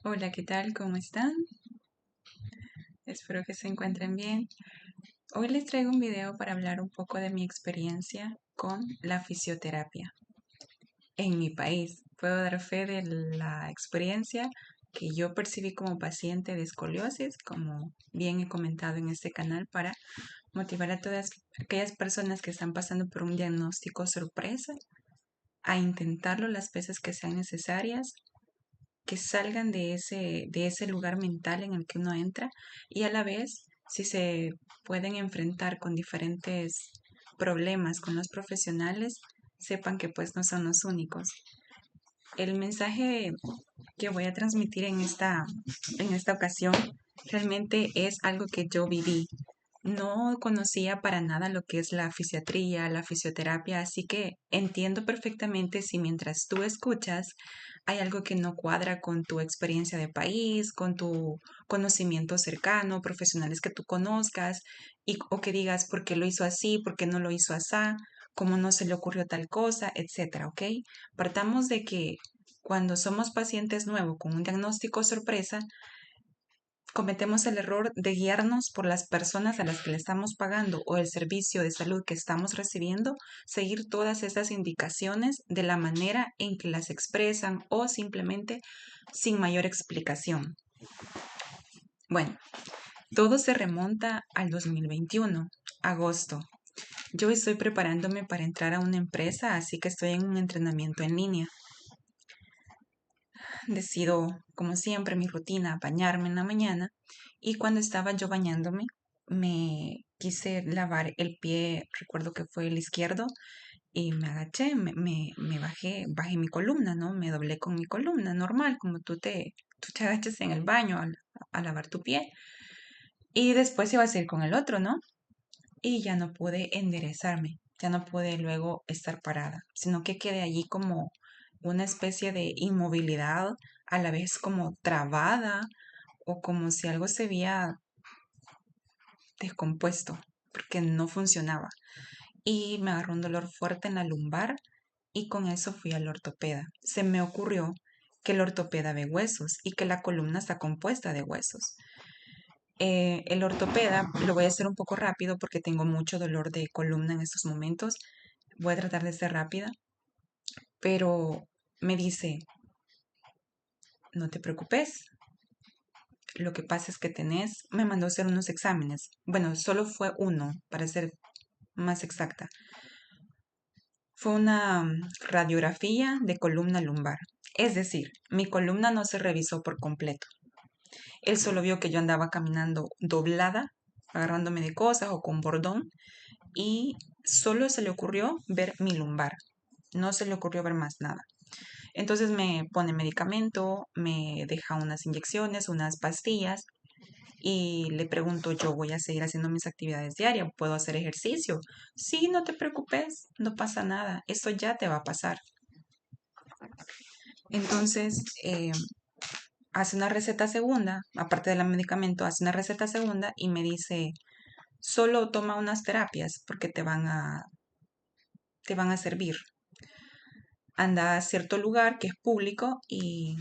Hola, ¿qué tal? ¿Cómo están? Espero que se encuentren bien. Hoy les traigo un video para hablar un poco de mi experiencia con la fisioterapia en mi país. Puedo dar fe de la experiencia que yo percibí como paciente de escoliosis, como bien he comentado en este canal, para motivar a todas aquellas personas que están pasando por un diagnóstico sorpresa a intentarlo las veces que sean necesarias, que salgan de ese lugar mental en el que uno entra y a la vez, si se pueden enfrentar con diferentes problemas con los profesionales, sepan que pues no son los únicos. El mensaje que voy a transmitir en esta ocasión realmente es algo que yo viví. No conocía para nada lo que es la fisiatría, la fisioterapia, así que entiendo perfectamente si mientras tú escuchas hay algo que no cuadra con tu experiencia de país, con tu conocimiento cercano, profesionales que tú conozcas, o que digas por qué lo hizo así, por qué no lo hizo así, cómo no se le ocurrió tal cosa, etcétera, ¿ok? Partamos de que cuando somos pacientes nuevos con un diagnóstico sorpresa, cometemos el error de guiarnos por las personas a las que le estamos pagando o el servicio de salud que estamos recibiendo, seguir todas esas indicaciones de la manera en que las expresan o simplemente sin mayor explicación. Bueno, todo se remonta al 2021, agosto. Yo estoy preparándome para entrar a una empresa, así que estoy en un entrenamiento en línea. Decido, como siempre, mi rutina, bañarme en la mañana y cuando estaba yo bañándome me quise lavar el pie, recuerdo que fue el izquierdo, y me agaché, me bajé mi columna, ¿no? Me doblé con mi columna, normal, como tú te agachas en el baño a lavar tu pie. Y después iba a seguir con el otro, ¿no? Y ya no pude enderezarme, ya no pude luego estar parada, sino que quedé allí como una especie de inmovilidad, a la vez como trabada o como si algo se había descompuesto, porque no funcionaba. Y me agarró un dolor fuerte en la lumbar y con eso fui al ortopeda. Se me ocurrió que el ortopeda ve huesos y que la columna está compuesta de huesos. El ortopeda, lo voy a hacer un poco rápido porque tengo mucho dolor de columna en estos momentos. Voy a tratar de ser rápida, pero me dice, no te preocupes, lo que pasa es que me mandó a hacer unos exámenes. Bueno, solo fue uno, para ser más exacta. Fue una radiografía de columna lumbar. Es decir, mi columna no se revisó por completo. Él solo vio que yo andaba caminando doblada, agarrándome de cosas o con bordón, y solo se le ocurrió ver mi lumbar. No se le ocurrió ver más nada. Entonces me pone medicamento, me deja unas inyecciones, unas pastillas y le pregunto, yo voy a seguir haciendo mis actividades diarias, ¿puedo hacer ejercicio? Sí, no te preocupes, no pasa nada, esto ya te va a pasar. Entonces hace una receta segunda, aparte del medicamento, hace una receta segunda y me dice, solo toma unas terapias porque te van a servir. Anda a cierto lugar que es público y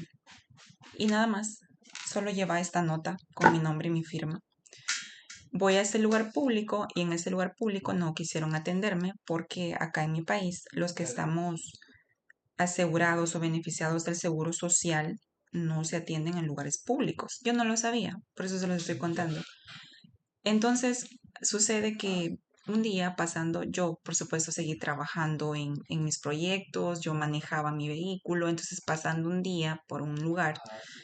nada más. Solo lleva esta nota con mi nombre y mi firma. Voy a ese lugar público y en ese lugar público no quisieron atenderme porque acá en mi país los que estamos asegurados o beneficiados del seguro social no se atienden en lugares públicos. Yo no lo sabía, por eso se los estoy contando. Entonces, sucede que un día pasando, yo por supuesto seguí trabajando en mis proyectos, yo manejaba mi vehículo, entonces pasando un día por un lugar,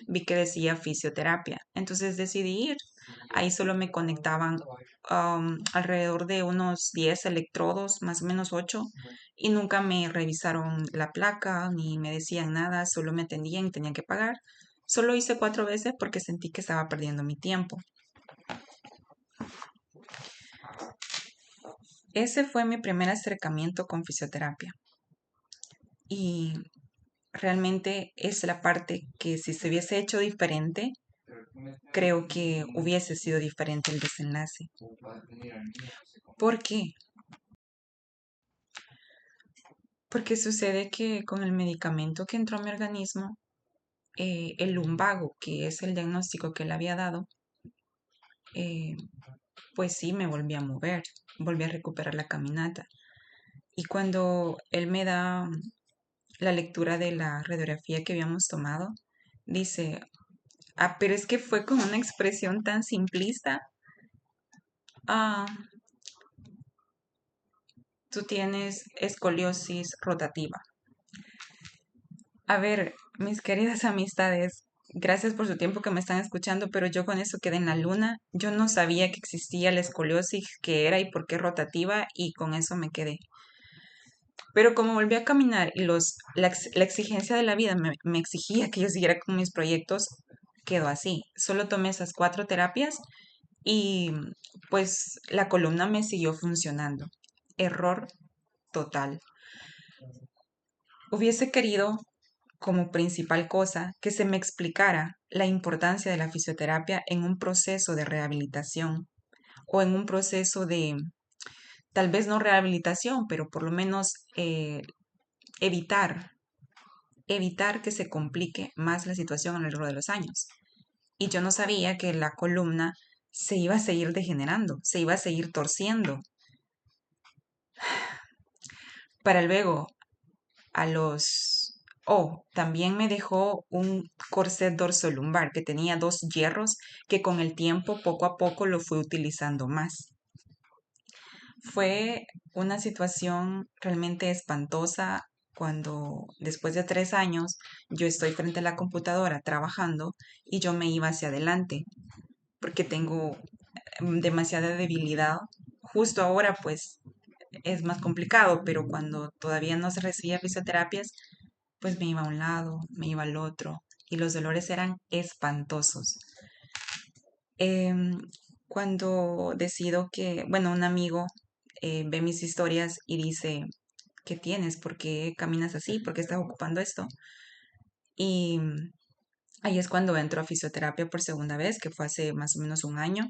vi que decía fisioterapia, entonces decidí ir. Ahí solo me conectaban alrededor de unos 10 electrodos, más o menos 8, y nunca me revisaron la placa ni me decían nada, solo me atendían y tenían que pagar. Solo hice 4 veces porque sentí que estaba perdiendo mi tiempo. Ese fue mi primer acercamiento con fisioterapia y realmente es la parte que si se hubiese hecho diferente, creo que hubiese sido diferente el desenlace. ¿Por qué? Porque sucede que con el medicamento que entró a mi organismo, el lumbago, que es el diagnóstico que le había dado, eh, pues sí me volví a mover, volví a recuperar la caminata. Y cuando él me da la lectura de la radiografía que habíamos tomado, dice, ah, pero es que fue con una expresión tan simplista. Ah, tú tienes escoliosis rotativa. A ver, mis queridas amistades, gracias por su tiempo que me están escuchando, pero yo con eso quedé en la luna. Yo no sabía que existía la escoliosis, qué era y por qué rotativa, y con eso me quedé. Pero como volví a caminar y la exigencia de la vida me exigía que yo siguiera con mis proyectos, quedó así. Solo tomé esas 4 terapias y pues la columna me siguió funcionando. Error total. Hubiese querido como principal cosa que se me explicara la importancia de la fisioterapia en un proceso de rehabilitación o en un proceso de, tal vez no rehabilitación, pero por lo menos evitar, evitar que se complique más la situación a lo largo de los años. Y yo no sabía que la columna se iba a seguir degenerando, se iba a seguir torciendo, para luego a los... Oh, también me dejó un corset dorsolumbar que tenía 2 hierros que con el tiempo, poco a poco, lo fui utilizando más. Fue una situación realmente espantosa cuando después de 3 años yo estoy frente a la computadora trabajando y yo me iba hacia adelante porque tengo demasiada debilidad. Justo ahora pues es más complicado, pero cuando todavía no se recibía fisioterapias, pues me iba a un lado, me iba al otro y los dolores eran espantosos. Em, Cuando decido que, bueno, un amigo ve mis historias y dice, ¿qué tienes? ¿Por qué caminas así? ¿Por qué estás ocupando esto? Y ahí es cuando entro a fisioterapia por segunda vez, que fue hace más o menos un año.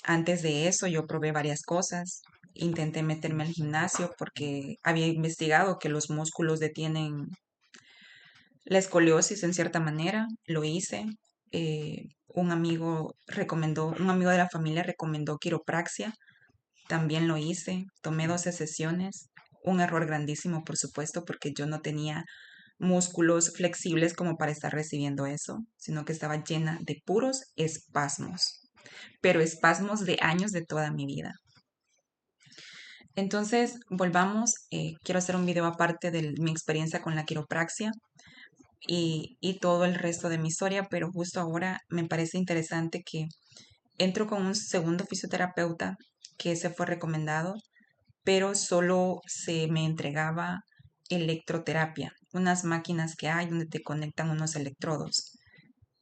Antes de eso yo probé varias cosas. Intenté meterme al gimnasio porque había investigado que los músculos detienen la escoliosis en cierta manera. Lo hice. Un amigo de la familia recomendó quiropraxia. También lo hice. Tomé 12 sesiones. Un error grandísimo, por supuesto, porque yo no tenía músculos flexibles como para estar recibiendo eso, sino que estaba llena de puros espasmos, pero espasmos de años de toda mi vida. Entonces, volvamos, quiero hacer un video aparte de mi experiencia con la quiropraxia y todo el resto de mi historia, pero justo ahora me parece interesante que entro con un segundo fisioterapeuta que se fue recomendado, pero solo se me entregaba electroterapia, unas máquinas que hay donde te conectan unos electrodos.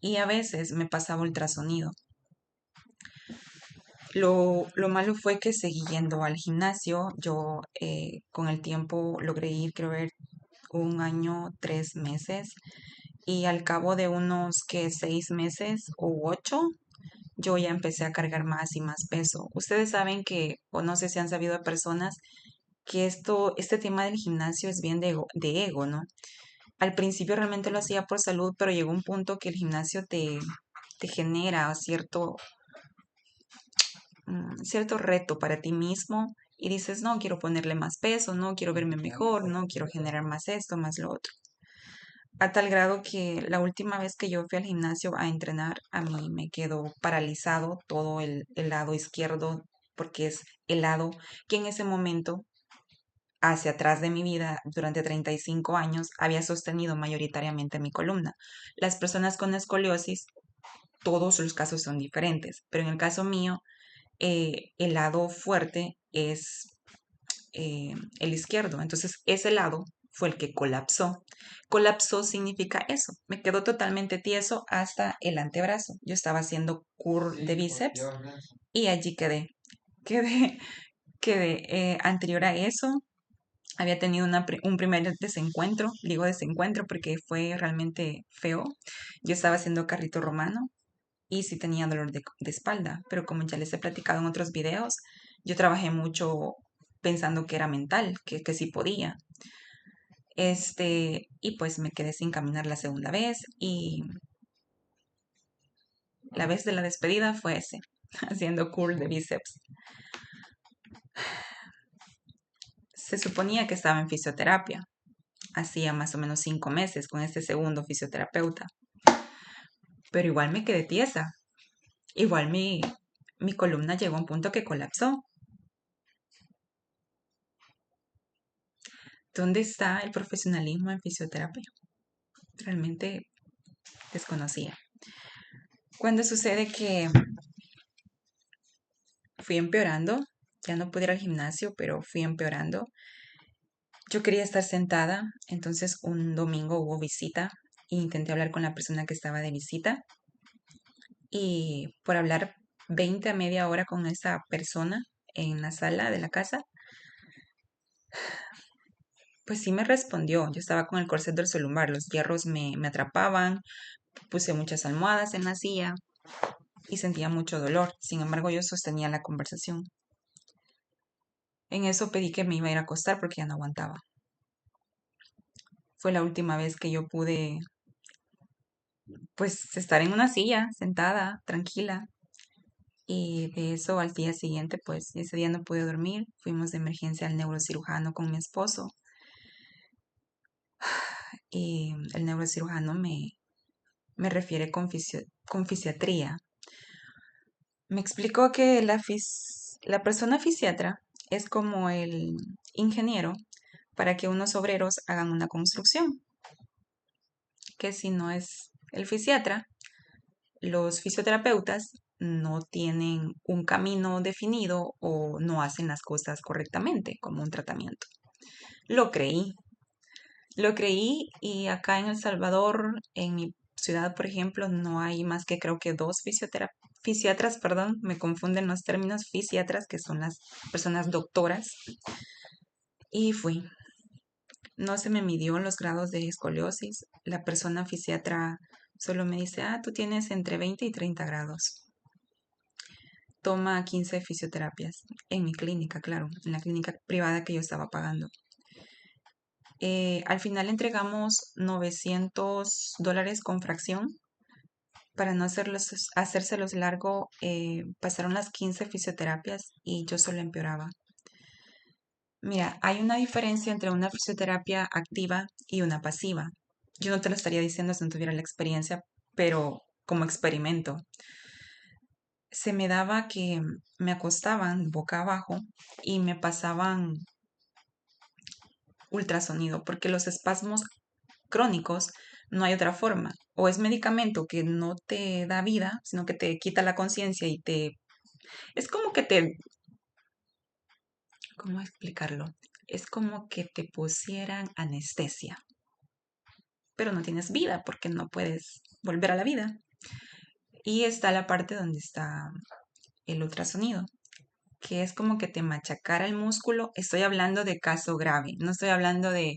Y a veces me pasaba ultrasonido. Lo malo fue que seguí yendo al gimnasio. Yo con el tiempo logré ir, creo ver, un año, 3 meses. Y al cabo de unos que 6 meses o 8, yo ya empecé a cargar más y más peso. Ustedes saben que, o no sé si han sabido de personas, que este tema del gimnasio es bien de ego, ¿no? Al principio realmente lo hacía por salud, pero llegó un punto que el gimnasio te genera cierto reto para ti mismo y dices, no, quiero ponerle más peso, no, quiero verme mejor, no, quiero generar más esto, más lo otro. A tal grado que la última vez que yo fui al gimnasio a entrenar, a mí me quedó paralizado todo el lado izquierdo, porque es el lado que en ese momento, hacia atrás de mi vida, durante 35 años, había sostenido mayoritariamente mi columna. Las personas con escoliosis, todos los casos son diferentes, pero en el caso mío, el lado fuerte es el izquierdo. Entonces, ese lado fue el que colapsó. Colapsó significa eso. Me quedó totalmente tieso hasta el antebrazo. Yo estaba haciendo curl de bíceps y allí quedé. Quedé, quedé. Anterior a eso, había tenido un primer desencuentro. Digo desencuentro porque fue realmente feo. Yo estaba haciendo carrito romano y sí tenía dolor de espalda, pero como ya les he platicado en otros videos, yo trabajé mucho pensando que era mental, que sí podía. Y pues me quedé sin caminar la segunda vez y la vez de la despedida fue ese, haciendo curl de bíceps. Se suponía que estaba en fisioterapia. Hacía más o menos 5 meses con este segundo fisioterapeuta. Pero igual me quedé tiesa. Igual mi columna llegó a un punto que colapsó. ¿Dónde está el profesionalismo en fisioterapia? Realmente desconocía. Cuando sucede que fui empeorando, ya no pude ir al gimnasio, pero fui empeorando. Yo quería estar sentada, entonces un domingo hubo visita e intenté hablar con la persona que estaba de visita y por hablar 20 a media hora con esa persona en la sala de la casa, pues sí me respondió. Yo estaba con el corset dorsolumbar, los hierros me atrapaban, puse muchas almohadas en la silla y sentía mucho dolor. Sin embargo, yo sostenía la conversación. En eso pedí que me iba a ir a acostar porque ya no aguantaba. Fue la última vez que yo pude, pues, estar en una silla, sentada, tranquila. Y de eso al día siguiente, pues, ese día no pude dormir. Fuimos de emergencia al neurocirujano con mi esposo. Y el neurocirujano me refiere con fisiatría. Me explicó que la persona fisiatra es como el ingeniero para que unos obreros hagan una construcción, que si no es el fisiatra, los fisioterapeutas no tienen un camino definido o no hacen las cosas correctamente como un tratamiento. Lo creí, lo creí y acá en El Salvador, en mi ciudad, por ejemplo, no hay más que creo que dos fisiatras, perdón, me confunden los términos fisiatras, que son las personas doctoras, y fui. No se me midió los grados de escoliosis. La persona fisiatra solo me dice, tú tienes entre 20 y 30 grados. Toma 15 fisioterapias en mi clínica, claro, en la clínica privada que yo estaba pagando. Al final entregamos $900 con fracción. Para no hacérselos largo, pasaron las 15 fisioterapias y yo solo empeoraba. Mira, hay una diferencia entre una fisioterapia activa y una pasiva. Yo no te lo estaría diciendo si no tuviera la experiencia, pero como experimento. Se me daba que me acostaban boca abajo y me pasaban ultrasonido, porque los espasmos crónicos no hay otra forma. O es medicamento que no te da vida, sino que te quita la conciencia y te... Es como que te... ¿Cómo explicarlo? Es como que te pusieran anestesia, pero no tienes vida porque no puedes volver a la vida. Y está la parte donde está el ultrasonido, que es como que te machacara el músculo. Estoy hablando de caso grave, no estoy hablando de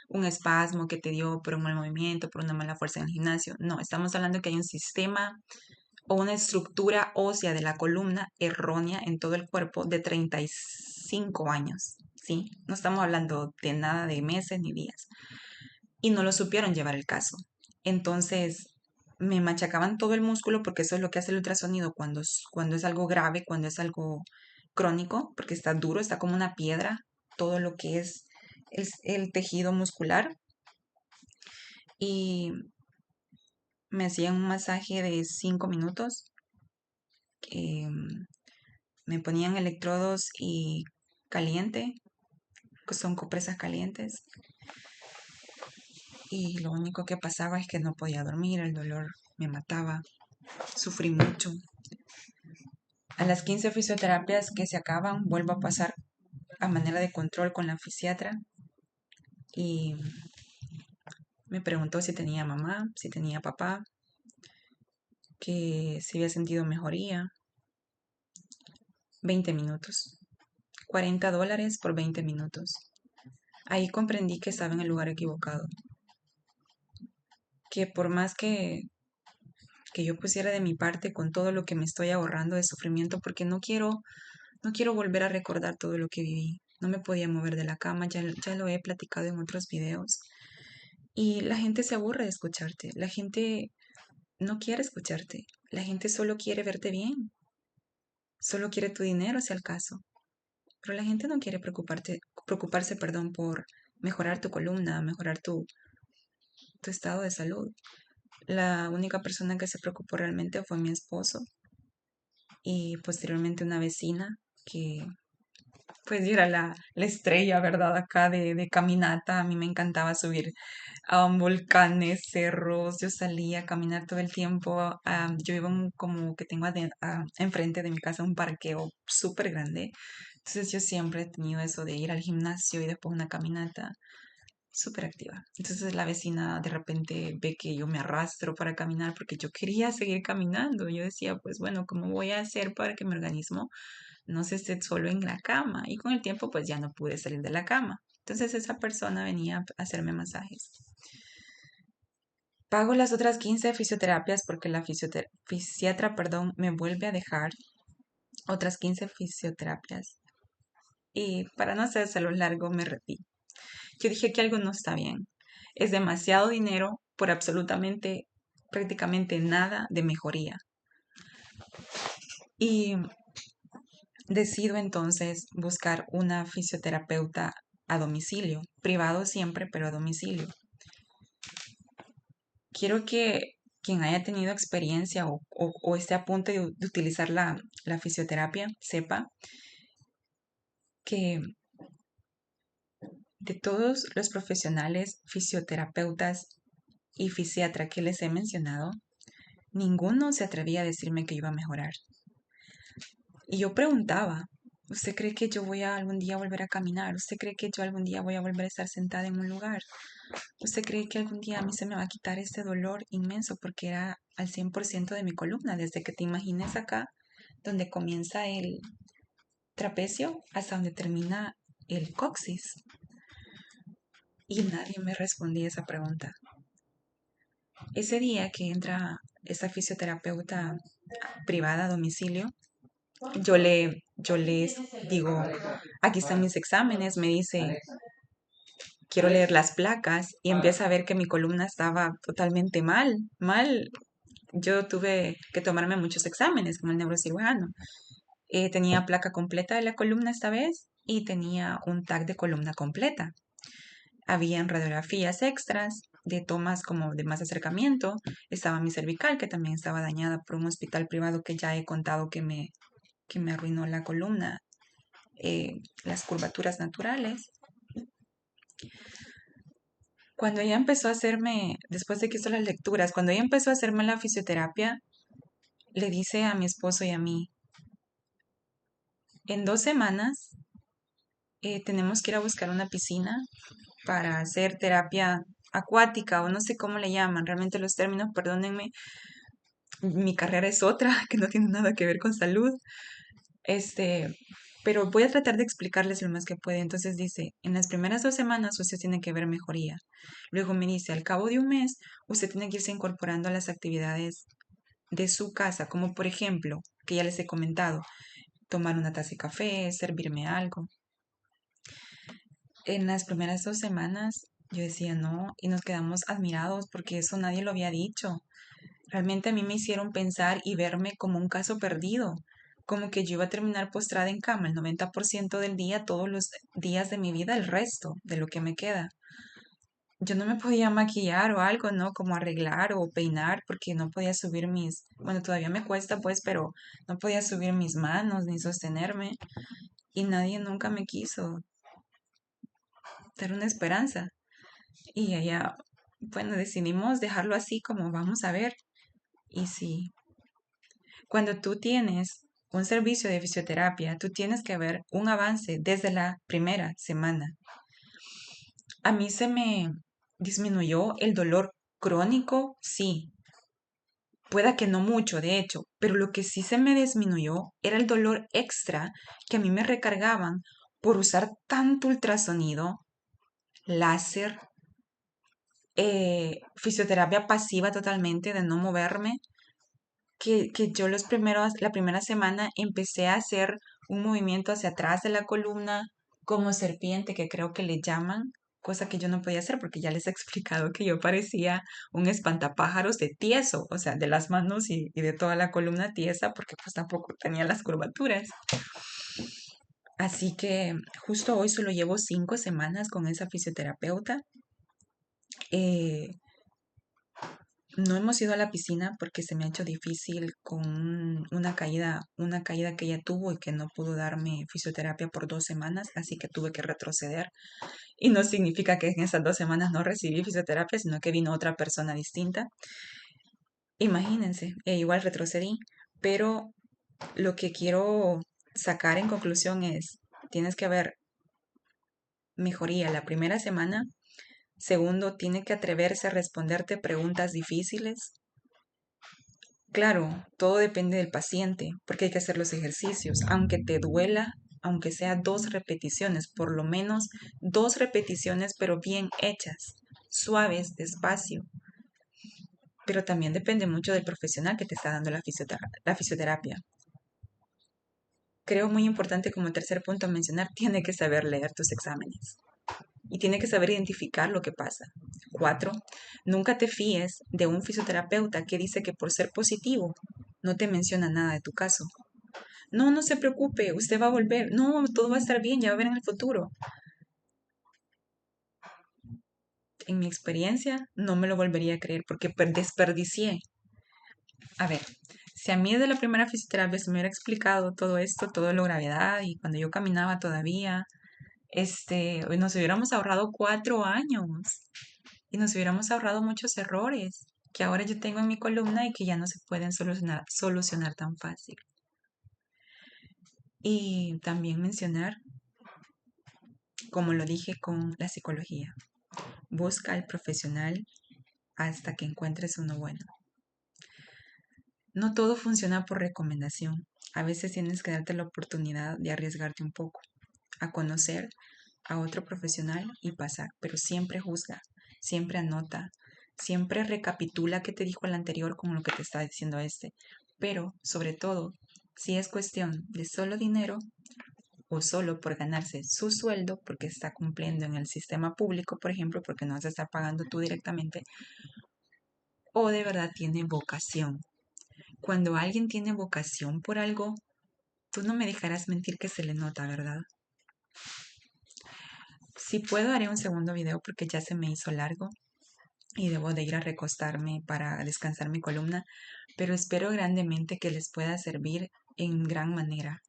un espasmo que te dio por un mal movimiento, por una mala fuerza en el gimnasio. No, estamos hablando que hay un sistema o una estructura ósea de la columna errónea en todo el cuerpo de 35 años, ¿sí? No estamos hablando de nada de meses ni días. Y no lo supieron llevar el caso. Entonces, me machacaban todo el músculo porque eso es lo que hace el ultrasonido cuando es algo grave, cuando es algo crónico, porque está duro, está como una piedra, todo lo que es el tejido muscular. Y me hacían un masaje de 5 minutos. Me ponían electrodos y caliente, que son compresas calientes. Y lo único que pasaba es que no podía dormir, el dolor me mataba, sufrí mucho. A las 15 fisioterapias que se acaban, vuelvo a pasar a manera de control con la fisiatra y me preguntó si tenía mamá, si tenía papá, que si había sentido mejoría. 20 minutos. $40 por 20 minutos. Ahí comprendí que estaba en el lugar equivocado. Que por más que yo pusiera de mi parte con todo lo que me estoy ahorrando de sufrimiento, porque no quiero volver a recordar todo lo que viví. no me podía mover de la cama, ya lo he platicado en otros videos. Y la gente se aburre de escucharte, la gente no quiere escucharte, la gente solo quiere verte bien, solo quiere tu dinero si al caso, pero la gente no quiere preocuparse, perdón, por mejorar tu columna, mejorar tu estado de salud. La única persona que se preocupó realmente fue mi esposo y posteriormente una vecina que pues yo era la estrella, ¿verdad? Acá de caminata. A mí me encantaba subir a volcanes, cerros. Yo salía a caminar todo el tiempo. Yo vivo como que tengo enfrente de mi casa un parqueo súper grande. Entonces yo siempre he tenido eso de ir al gimnasio y después una caminata súper activa. Entonces la vecina de repente ve que yo me arrastro para caminar porque yo quería seguir caminando. Yo decía, pues bueno, ¿cómo voy a hacer para que mi organismo no se esté solo en la cama? Y con el tiempo pues ya no pude salir de la cama. Entonces esa persona venía a hacerme masajes. Pago las otras 15 fisioterapias porque la fisiatra, perdón, me vuelve a dejar otras 15 fisioterapias. Y para no hacérselo largo, me repito. Yo dije que algo no está bien. Es demasiado dinero por absolutamente, prácticamente nada de mejoría. Y decido entonces buscar una fisioterapeuta a domicilio, privado siempre, pero a domicilio. Quiero que quien haya tenido experiencia o esté a punto de utilizar la fisioterapia sepa que de todos los profesionales, fisioterapeutas y fisiatra que les he mencionado, ninguno se atrevía a decirme que iba a mejorar. Y yo preguntaba, ¿usted cree que yo voy a algún día volver a caminar? ¿Usted cree que yo algún día voy a volver a estar sentada en un lugar? ¿Usted cree que algún día a mí se me va a quitar este dolor inmenso? Porque era al 100% de mi columna, desde que te imagines acá, donde comienza el trapecio hasta donde termina el coxis. Y nadie me respondía esa pregunta. Ese día que entra esa fisioterapeuta privada a domicilio, yo les digo, aquí están mis exámenes, me dice, quiero leer las placas y empieza a ver que mi columna estaba totalmente mal. Yo tuve que tomarme muchos exámenes con el neurocirujano. Tenía placa completa de la columna esta vez y tenía un TAC de columna completa. Habían radiografías extras de tomas como de más acercamiento. Estaba mi cervical, que también estaba dañada por un hospital privado que ya he contado que me arruinó la columna, las curvaturas naturales. Cuando ella empezó a hacerme, después de que hizo las lecturas, cuando ella empezó a hacerme la fisioterapia, le dice a mi esposo y a mí, en 2 semanas tenemos que ir a buscar una piscina para hacer terapia acuática o no sé cómo le llaman, realmente los términos, perdónenme, mi carrera es otra que no tiene nada que ver con salud. Pero voy a tratar de explicarles lo más que puede. Entonces dice, en las primeras 2 semanas usted tiene que ver mejoría. Luego me dice, al cabo de un mes, usted tiene que irse incorporando a las actividades de su casa, como por ejemplo, que ya les he comentado, tomar una taza de café, servirme algo. En las primeras 2 semanas yo decía no y nos quedamos admirados porque eso nadie lo había dicho. Realmente a mí me hicieron pensar y verme como un caso perdido, como que yo iba a terminar postrada en cama el 90% del día, todos los días de mi vida, el resto de lo que me queda. Yo no me podía maquillar o algo, ¿no? Como arreglar o peinar porque no podía subir bueno, todavía me cuesta pues, pero no podía subir mis manos ni sostenerme y nadie nunca me quiso dar una esperanza. Y ella, bueno, decidimos dejarlo así como vamos a ver. Y sí, cuando tú tienes un servicio de fisioterapia, tú tienes que ver un avance desde la primera semana. A mí se me disminuyó el dolor crónico, sí. Pueda que no mucho, de hecho, pero lo que sí se me disminuyó era el dolor extra que a mí me recargaban por usar tanto ultrasonido, láser, fisioterapia pasiva totalmente de no moverme, que yo la primera semana empecé a hacer un movimiento hacia atrás de la columna, como serpiente, que creo que le llaman, cosa que yo no podía hacer porque ya les he explicado que yo parecía un espantapájaros de tieso, o sea, de las manos y de toda la columna tiesa, porque pues tampoco tenía las curvaturas. Así que justo hoy solo llevo 5 semanas con esa fisioterapeuta. Eh, no hemos ido a la piscina porque se me ha hecho difícil con una caída que ella tuvo y que no pudo darme fisioterapia por 2 semanas, así que tuve que retroceder. Y no significa que en esas 2 semanas no recibí fisioterapia, sino que vino otra persona distinta. Imagínense, igual retrocedí, pero lo que quiero sacar en conclusión es, tienes que haber mejoría la primera semana. Segundo, tiene que atreverse a responderte preguntas difíciles. Claro, todo depende del paciente, porque hay que hacer los ejercicios, aunque te duela, aunque sea 2 repeticiones, por lo menos 2 repeticiones, pero bien hechas, suaves, despacio. Pero también depende mucho del profesional que te está dando la fisioterapia. Creo muy importante como tercer punto a mencionar, tiene que saber leer tus exámenes y tiene que saber identificar lo que pasa. 4. Nunca te fíes de un fisioterapeuta que dice que por ser positivo no te menciona nada de tu caso. No, no se preocupe, usted va a volver. No, todo va a estar bien, ya va a ver en el futuro. En mi experiencia, no me lo volvería a creer porque desperdicié. A ver, si a mí de la primera fisioterapia se me hubiera explicado todo esto, todo lo gravedad y cuando yo caminaba todavía, hoy nos hubiéramos ahorrado 4 años y nos hubiéramos ahorrado muchos errores que ahora yo tengo en mi columna y que ya no se pueden solucionar tan fácil. Y también mencionar, como lo dije con la psicología, busca al profesional hasta que encuentres uno bueno. No todo funciona por recomendación. A veces tienes que darte la oportunidad de arriesgarte un poco, a conocer a otro profesional y pasar, pero siempre juzga, siempre anota, siempre recapitula qué te dijo el anterior con lo que te está diciendo este. Pero, sobre todo, si es cuestión de solo dinero o solo por ganarse su sueldo, porque está cumpliendo en el sistema público, por ejemplo, porque no vas a estar pagando tú directamente, o de verdad tiene vocación. Cuando alguien tiene vocación por algo, tú no me dejarás mentir que se le nota, ¿verdad? Si puedo, haré un segundo video porque ya se me hizo largo y debo de ir a recostarme para descansar mi columna, pero espero grandemente que les pueda servir en gran manera.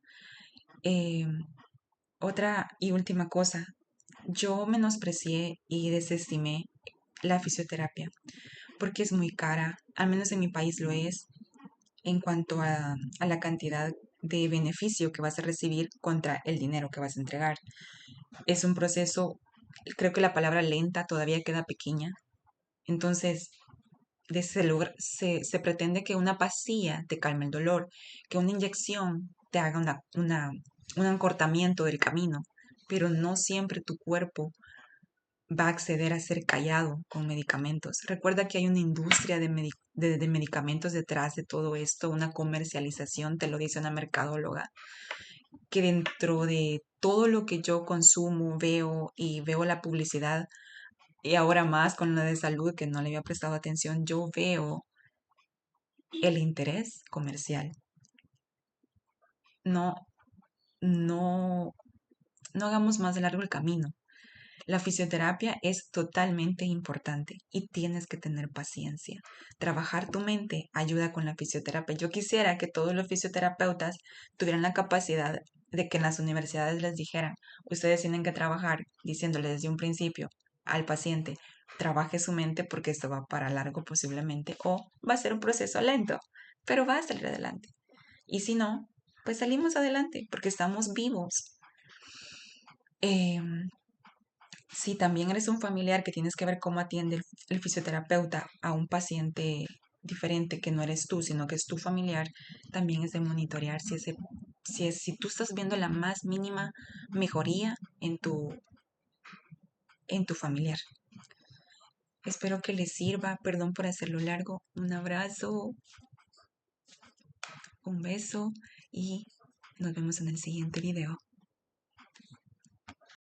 Eh, Otra y última cosa, yo menosprecié y desestimé la fisioterapia porque es muy cara, al menos en mi país lo es, en cuanto a la cantidad de beneficio que vas a recibir contra el dinero que vas a entregar. Es un proceso, creo que la palabra lenta todavía queda pequeña. Entonces, se pretende que una pastilla te calme el dolor, que una inyección te haga un acortamiento del camino, pero no siempre tu cuerpo va a acceder a ser callado con medicamentos. Recuerda que hay una industria de medicamentos detrás de todo esto, una comercialización, te lo dice una mercadóloga, que dentro de todo lo que yo consumo, veo y veo la publicidad, y ahora más con la de salud que no le había prestado atención, yo veo el interés comercial. No, no, no hagamos más de largo el camino. La fisioterapia es totalmente importante y tienes que tener paciencia. Trabajar tu mente ayuda con la fisioterapia. Yo quisiera que todos los fisioterapeutas tuvieran la capacidad de que en las universidades les dijeran, ustedes tienen que trabajar diciéndole desde un principio al paciente, trabaje su mente porque esto va para largo posiblemente o va a ser un proceso lento, pero va a salir adelante. Y si no, pues salimos adelante porque estamos vivos. Em, Si también eres un familiar que tienes que ver cómo atiende el fisioterapeuta a un paciente diferente que no eres tú, sino que es tu familiar, también es de monitorear si tú estás viendo la más mínima mejoría en tu familiar. Espero que les sirva, perdón por hacerlo largo. Un abrazo, un beso y nos vemos en el siguiente video.